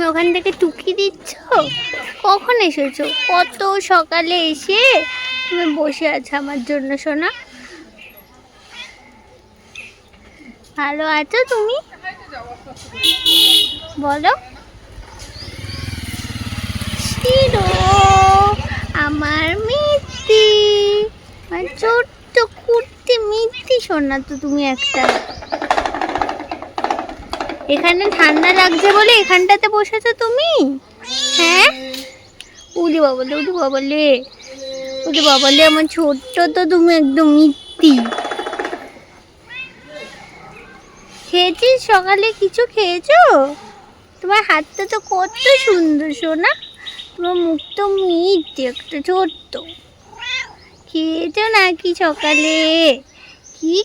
ওখান থেকে টুকি দিচ্ছ? কখন এসেছো? কত সকালে এসে তুমি বসে আছো আমার জন্য সোনা। ভালো আছো তুমি? বলো। শিরো আমার মিষ্টি, আমার ছোট্ট কুর্তি মিষ্টি সোনা তো তুমি একটা। এখানে ঠান্ডা লাগছে বলে এখানটাতে বসেছো তুমি? হ্যাঁ, উলি বাবলে উলি বাবলে উলি বাবলে আমার ছোট্ট তো তুমি একদম মিষ্টি। খেয়েছিস সকালে? কিছু খেয়েছো? তোমার হাতটা তো কত সুন্দর সোনা, তোমার মুখ তো মিষ্টি একটা ছোট্ট। খেয়েছো নাকি সকালে? কি